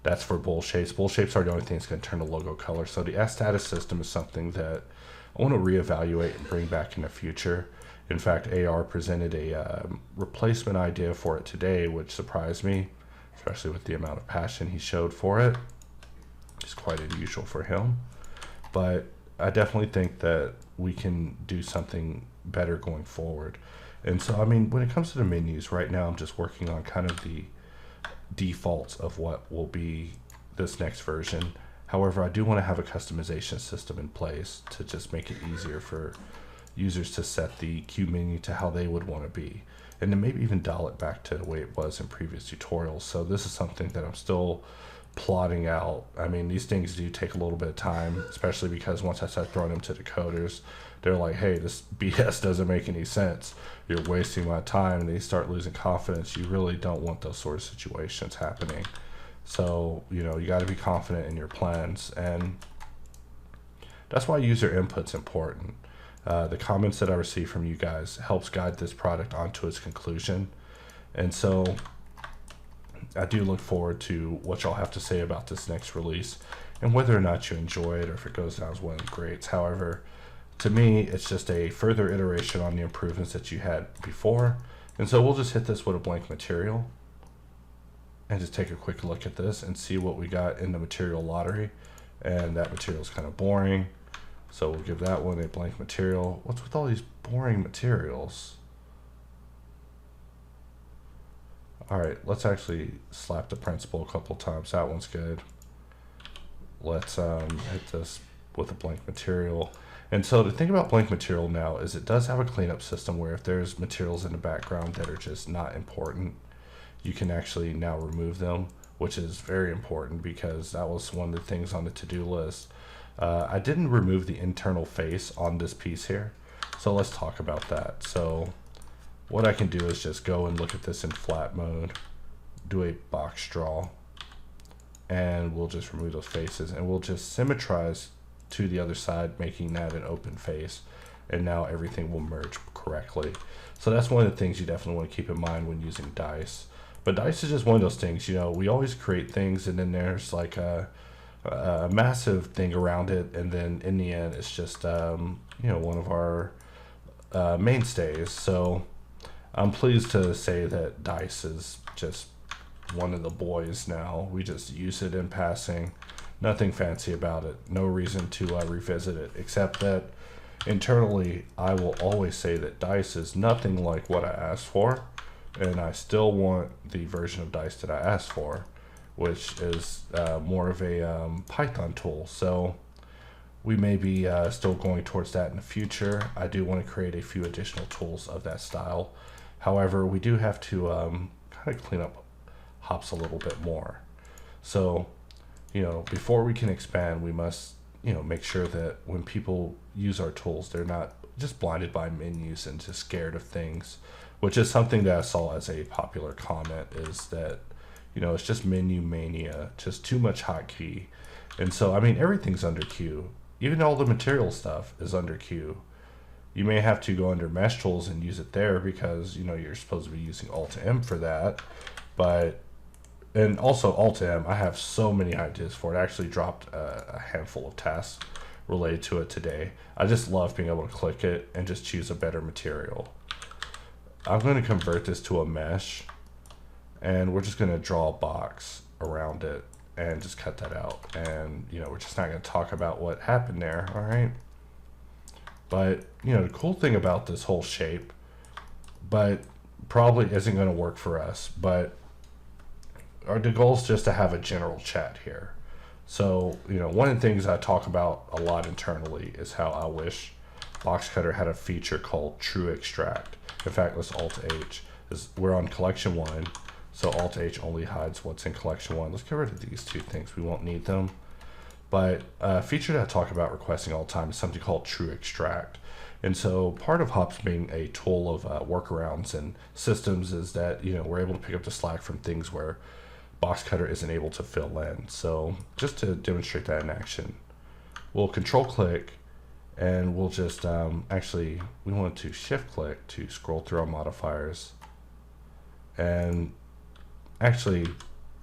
That's for bowl shapes. Bowl shapes are the only thing that's going to turn the logo color. So the S status system is something that I want to reevaluate and bring back in the future. In fact, AR presented a replacement idea for it today, which surprised me, especially with the amount of passion he showed for it. It's quite unusual for him. But I definitely think that we can do something better going forward. And so, I mean, when it comes to the menus, right now I'm just working on kind of the defaults of what will be this next version. However, I do want to have a customization system in place to just make it easier for users to set the queue menu to how they would want to be, and then maybe even dial it back to the way it was in previous tutorials. So this is something that I'm still plotting out. I mean, these things do take a little bit of time, especially because once I start throwing them to the coders, they're like, hey, this BS doesn't make any sense. You're wasting my time. And they start losing confidence. You really don't want those sort of situations happening. So, you know, you got to be confident in your plans. And that's why user input's important. The comments that I receive from you guys helps guide this product onto its conclusion. And so I do look forward to what y'all have to say about this next release and whether or not you enjoy it or if it goes down as one of the greats. However, to me, it's just a further iteration on the improvements that you had before. And so we'll just hit this with a blank material and just take a quick look at this and see what we got in the material lottery. And that material is kind of boring, so we'll give that one a blank material. What's with all these boring materials? All right, let's actually slap the principal a couple times. That one's good. Let's hit this with a blank material. And so the thing about blank material now is it does have a cleanup system where if there's materials in the background that are just not important, you can actually now remove them, which is very important because that was one of the things on the to-do list. I didn't remove the internal face on this piece here, so let's talk about that. So what I can do is just go and look at this in flat mode, do a box draw, and we'll just remove those faces, and we'll just symmetrize to the other side, making that an open face, and now everything will merge correctly. So that's one of the things you definitely want to keep in mind when using dice. But dice is just one of those things, you know, we always create things and then there's like a massive thing around it, and then in the end it's just you know, one of our mainstays. So I'm pleased to say that dice is just one of the boys now. We just use it in passing. Nothing fancy about it. No reason to revisit it, except that internally I will always say that dice is nothing like what I asked for, and I still want the version of dice that I asked for, which is more of a Python tool. So we may be still going towards that in the future. I do want to create a few additional tools of that style. However, we do have to kind of clean up hops a little bit more. So, you know, before we can expand, we must, you know, make sure that when people use our tools, they're not just blinded by menus and just scared of things, which is something that I saw as a popular comment, is that, you know, it's just menu mania, just too much hotkey. And so, I mean, everything's under Q. Even all the material stuff is under Q. You may have to go under mesh tools and use it there because, you know, you're supposed to be using Alt M for that. But, and also Alt M, I have so many ideas for it. I actually dropped a handful of tasks related to it today. I just love being able to click it and just choose a better material. I'm going to convert this to a mesh, and we're just going to draw a box around it and just cut that out. And, you know, we're just not going to talk about what happened there, all right? But, you know, the cool thing about this whole shape, but probably isn't going to work for us, but the goal is just to have a general chat here. So, you know, one of the things I talk about a lot internally is how I wish Boxcutter had a feature called True Extract. In fact, let's Alt-H. We're on collection 1. So Alt-H only hides what's in collection 1. Let's get rid of these two things. We won't need them. But a feature that I talk about requesting all the time is something called True Extract. And so part of hops being a tool of workarounds and systems is that, you know, we're able to pick up the slack from things where Boxcutter isn't able to fill in. So just to demonstrate that in action, we'll control click and we'll just actually, we want to shift click to scroll through our modifiers. And actually,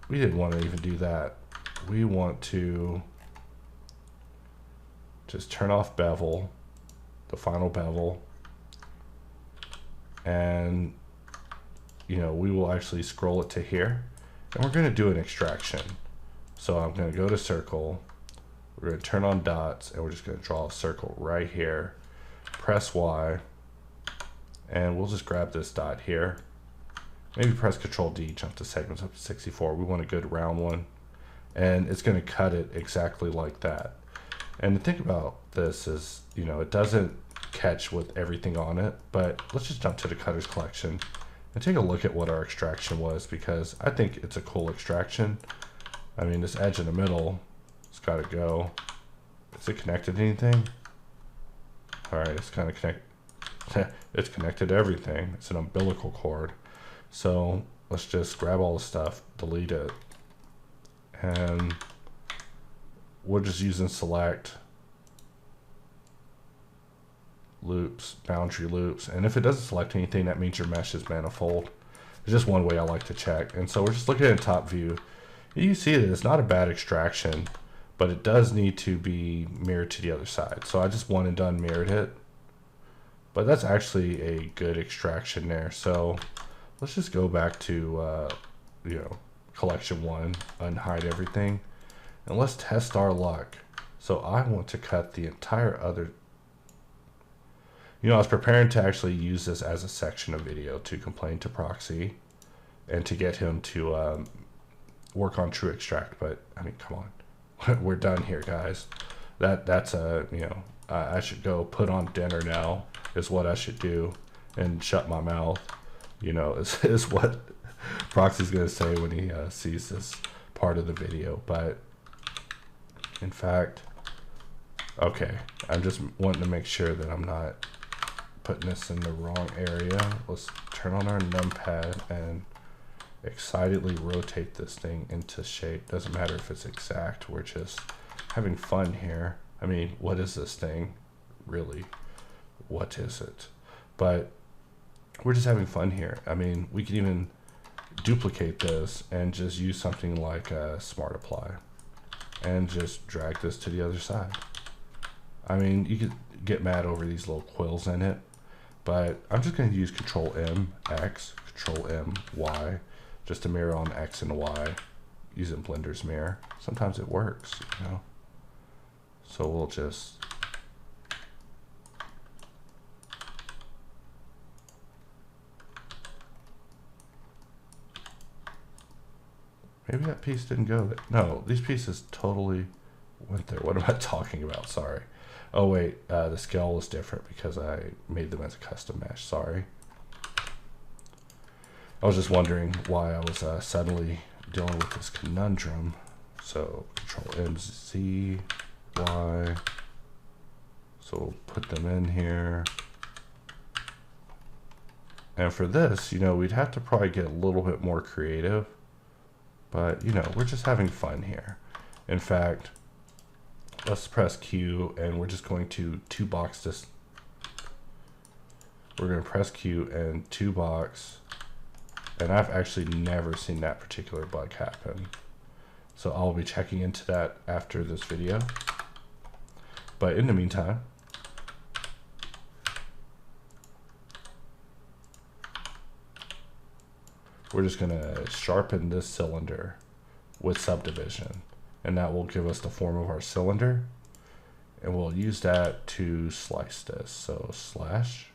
we didn't want to even do that. We want to just turn off bevel, the final bevel, and, you know, we will actually scroll it to here, and we're going to do an extraction. So I'm going to go to circle, we're going to turn on dots, and we're just going to draw a circle right here, press Y, and we'll just grab this dot here. Maybe press Control D, jump the segments up to 64. We want a good round one. And it's going to cut it exactly like that. And the thing about this is, you know, it doesn't catch with everything on it, but let's just jump to the cutters collection and take a look at what our extraction was, because I think it's a cool extraction. I mean, this edge in the middle, it's got to go. Is it connected to anything? All right, it's kind of connected. It's connected to everything. It's an umbilical cord. So let's just grab all the stuff, delete it, and we're just using select loops, boundary loops. And if it doesn't select anything, that means your mesh is manifold. It's just one way I like to check. And so we're just looking at top view. You see that it's not a bad extraction, but it does need to be mirrored to the other side. So I just one and done mirrored it, but that's actually a good extraction there. So let's just go back to, you know, collection 1, unhide everything, and let's test our luck. So I want to cut the entire other, you know, I was preparing to actually use this as a section of video to complain to Proxy and to get him to work on True Extract, but I mean, come on, we're done here, guys. That's a, you know, I should go put on dinner now is what I should do and shut my mouth. You know, is what Proxy's going to say when he sees this part of the video. But in fact, okay, I'm just wanting to make sure that I'm not putting this in the wrong area. Let's turn on our numpad and excitedly rotate this thing into shape. Doesn't matter if it's exact, we're just having fun here. I mean, what is this thing? Really, what is it? But we're just having fun here. I mean, we can even duplicate this and just use something like Smart Apply and just drag this to the other side. I mean, you could get mad over these little quills in it, but I'm just going to use Control M X, Control M Y just to mirror on X and Y using Blender's mirror. Sometimes it works, you know. So we'll just maybe that piece didn't go there. No, these pieces totally went there. What am I talking about? Sorry. Oh wait, the scale was different because I made them as a custom mesh. Sorry. I was just wondering why I was suddenly dealing with this conundrum. So Control M, Z, Y. So we'll put them in here. And for this, you know, we'd have to probably get a little bit more creative. But, you know, we're just having fun here. In fact, let's press Q and we're just going to two box this. We're going to press Q and two box. And I've actually never seen that particular bug happen. So I'll be checking into that after this video. But in the meantime, we're just going to sharpen this cylinder with subdivision. And that will give us the form of our cylinder. And we'll use that to slice this. So slash.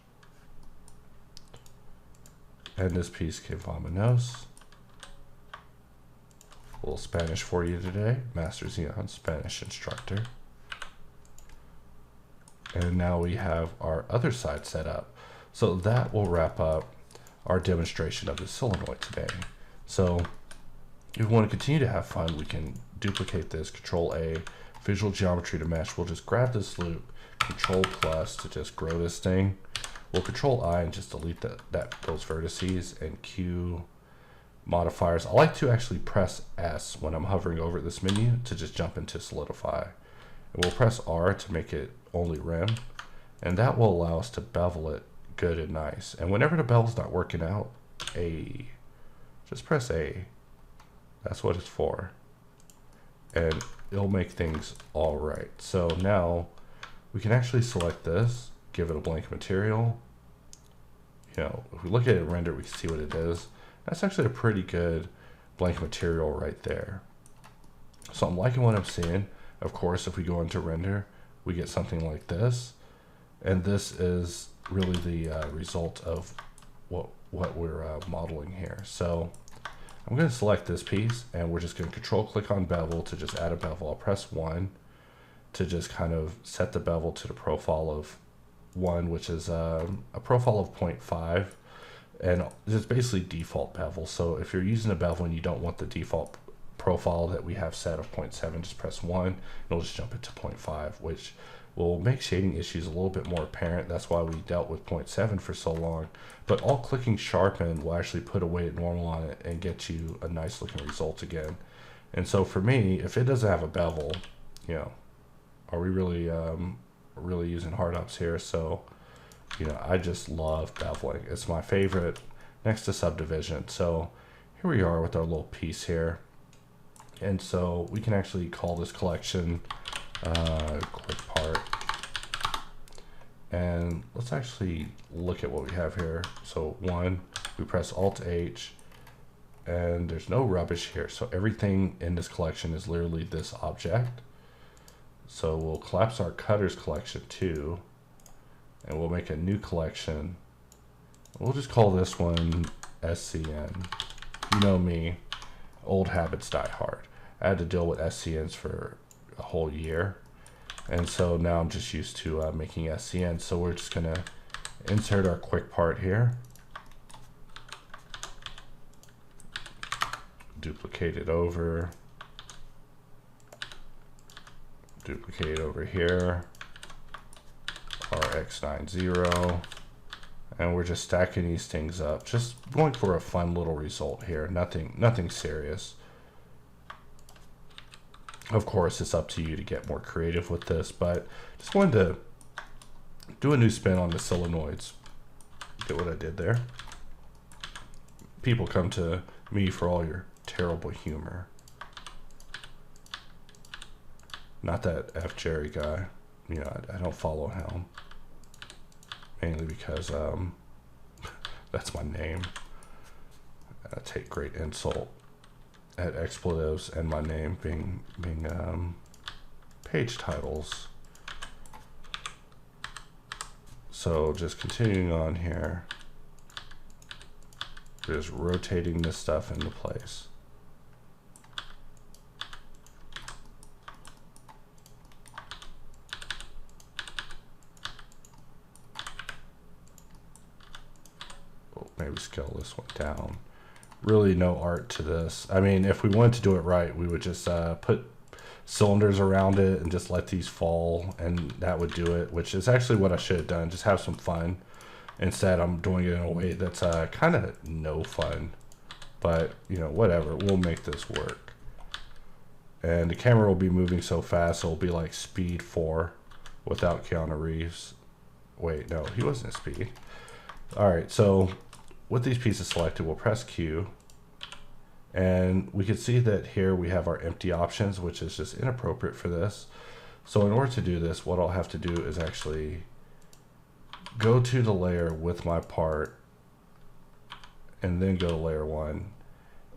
And this piece que vamanos. A little Spanish for you today. Master Xeon, Spanish instructor. And now we have our other side set up. So that will wrap up our demonstration of the solenoid today. So if we want to continue to have fun, we can duplicate this, Control A, visual geometry to mesh. We'll just grab this loop, Control plus to just grow this thing. We'll Control I and just delete those vertices, and Q modifiers. I like to actually press S when I'm hovering over this menu to just jump into solidify. And we'll press R to make it only rim, and that will allow us to bevel it good and nice. And whenever the bevel's not working out, A, just press A. That's what it's for. And it'll make things all right. So now we can actually select this, give it a blank material. You know, if we look at it render, we can see what it is. That's actually a pretty good blank material right there. So I'm liking what I'm seeing. Of course, if we go into render, we get something like this. And this is really the result of what we're modeling here. So I'm going to select this piece, and we're just going to control click on bevel to just add a bevel. I'll press 1 to just kind of set the bevel to the profile of 1, which is a profile of 0.5, and it's basically default bevel. So if you're using a bevel and you don't want the default profile that we have set of 0.7, just press 1 and it'll just jump it to 0.5, which will make shading issues a little bit more apparent. That's why we dealt with 0.7 for so long. But all clicking sharpen will actually put a weighted normal on it and get you a nice looking result again. And so for me, if it doesn't have a bevel, you know, are we really really using hardops here? So, you know, I just love beveling. It's my favorite next to subdivision. So here we are with our little piece here. And so we can actually call this collection quick part. And let's actually look at what we have here. So 1, we press Alt H, and there's no rubbish here. So everything in this collection is literally this object. So we'll collapse our cutters collection too, and we'll make a new collection. We'll just call this one SCN. You know me, old habits die hard. I had to deal with SCNs for a whole year, and so now I'm just used to making SCN. So we're just gonna insert our quick part here, duplicate it over, duplicate over here, RX90, and we're just stacking these things up, just going for a fun little result here. Nothing serious. Of course, it's up to you to get more creative with this, but just wanted to do a new spin on the solenoids. Get what I did there? People come to me for all your terrible humor. Not that F Jerry guy. You know, I don't follow him. Mainly because that's my name. I take great insult at expletives and my name being page titles. So just continuing on here, just rotating this stuff into place. Maybe scale this one down. Really no art to this. I mean, if we wanted to do it right, we would just put cylinders around it and just let these fall, and that would do it, which is actually what I should have done. Just have some fun. Instead, I'm doing it in a way that's kind of no fun. But, you know, whatever. We'll make this work. And the camera will be moving so fast, it'll be like Speed 4 without Keanu Reeves. Wait, no, he wasn't Speed. Alright, so with these pieces selected, we'll press Q, and we can see that here we have our empty options, which is just inappropriate for this. So in order to do this, what I'll have to do is actually go to the layer with my part and then go to layer 1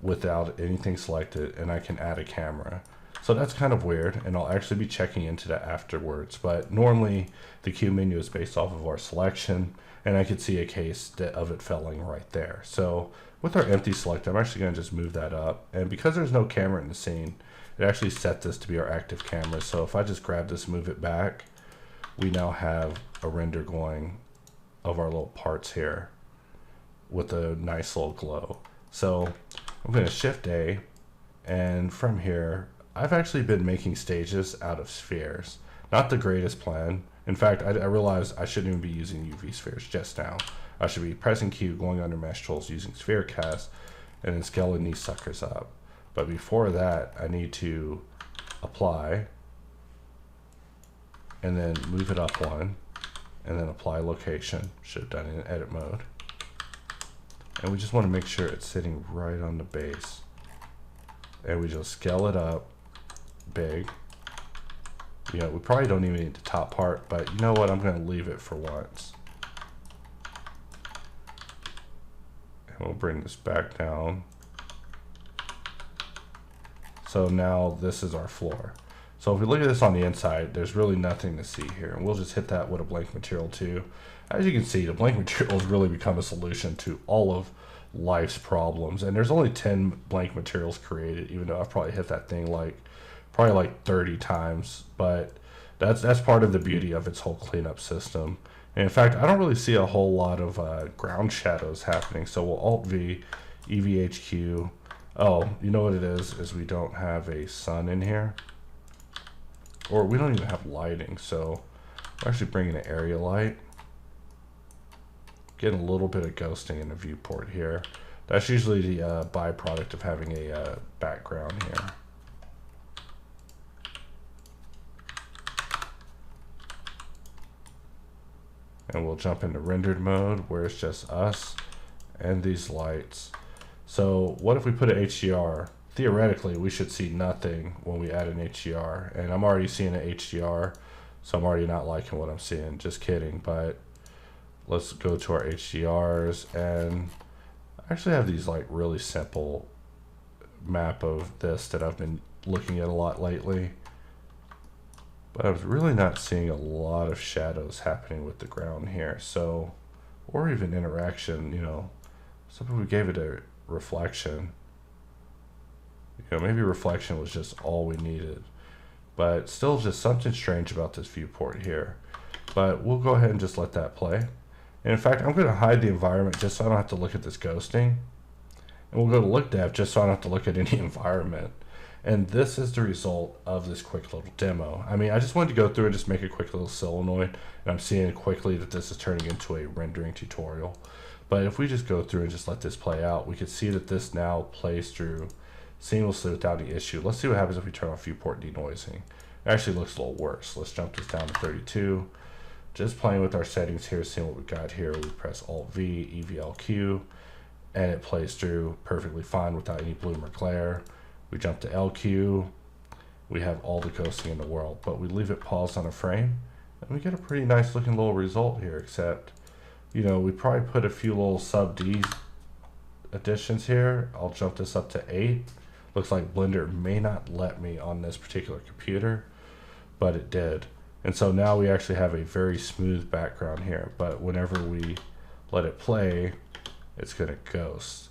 without anything selected, and I can add a camera. So that's kind of weird, and I'll actually be checking into that afterwards. But normally the Q menu is based off of our selection, and I could see a case of it failing right there. So with our empty select, I'm actually going to just move that up. And because there's no camera in the scene, it actually set this to be our active camera. So if I just grab this, move it back, we now have a render going of our little parts here with a nice little glow. So I'm going to Shift A, and from here, I've actually been making stages out of spheres. Not the greatest plan. In fact, I realized I shouldn't even be using UV spheres just now. I should be pressing Q, going under mesh tools, using sphere cast, and then scaling these suckers up. But before that, I need to apply, and then move it up one, and then apply location. Should have done it in edit mode. And we just want to make sure it's sitting right on the base. And we just scale it up big. You know, we probably don't even need the top part, but you know what? I'm going to leave it for once. And we'll bring this back down. So now this is our floor. So if we look at this on the inside, there's really nothing to see here. And we'll just hit that with a blank material too. As you can see, the blank material has really become a solution to all of life's problems. And there's only 10 blank materials created, even though I've probably hit that thing probably like 30 times. But that's part of the beauty of its whole cleanup system. And in fact, I don't really see a whole lot of ground shadows happening. So we'll Alt-V, EVHQ. Oh, you know what it is we don't have a sun in here. Or we don't even have lighting. So we're actually bringing an area light. Getting a little bit of ghosting in the viewport here. That's usually the byproduct of having a background here. And we'll jump into rendered mode where it's just us and these lights. So what if we put an HDR? Theoretically, we should see nothing when we add an HDR. And I'm already seeing an HDR, so I'm already not liking what I'm seeing. Just kidding, but let's go to our HDRs, and I actually have these like really simple map of this that I've been looking at a lot lately. But I was really not seeing a lot of shadows happening with the ground here. So, or even interaction, you know. Suppose we gave it a reflection. You know, maybe reflection was just all we needed. But still just something strange about this viewport here. But we'll go ahead and just let that play. And in fact, I'm going to hide the environment just so I don't have to look at this ghosting. And we'll go to look dev just so I don't have to look at any environment. And this is the result of this quick little demo. I mean, I just wanted to go through and just make a quick little solenoid. And I'm seeing quickly that this is turning into a rendering tutorial. But if we just go through and just let this play out, we can see that this now plays through seamlessly without any issue. Let's see what happens if we turn off viewport denoising. It actually looks a little worse. Let's jump this down to 32. Just playing with our settings here, seeing what we got here. We press Alt-V, EVLQ, and it plays through perfectly fine without any bloom or glare. We jump to LQ. We have all the ghosting in the world, but we leave it paused on a frame, and we get a pretty nice looking little result here, except, you know, we probably put a few little sub Ds additions here. I'll jump this up to 8. Looks like Blender may not let me on this particular computer, but it did. And so now we actually have a very smooth background here, but whenever we let it play, it's going to ghost.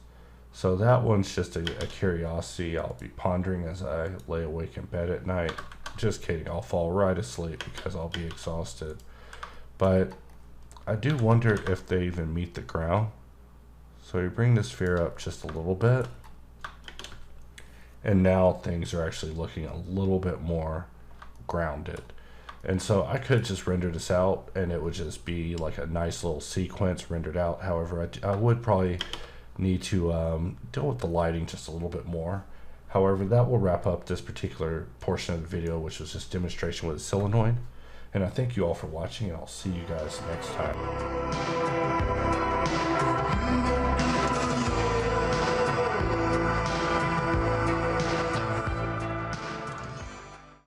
So that one's just a curiosity I'll be pondering as I lay awake in bed at night. Just kidding, I'll fall right asleep because I'll be exhausted. But I do wonder if they even meet the ground. So we bring the sphere up just a little bit. And now things are actually looking a little bit more grounded. And so I could just render this out and it would just be like a nice little sequence rendered out. However, I would probably need to deal with the lighting just a little bit more. However, that will wrap up this particular portion of the video, which was just demonstration with Solenoid. And I thank you all for watching, and I'll see you guys next time.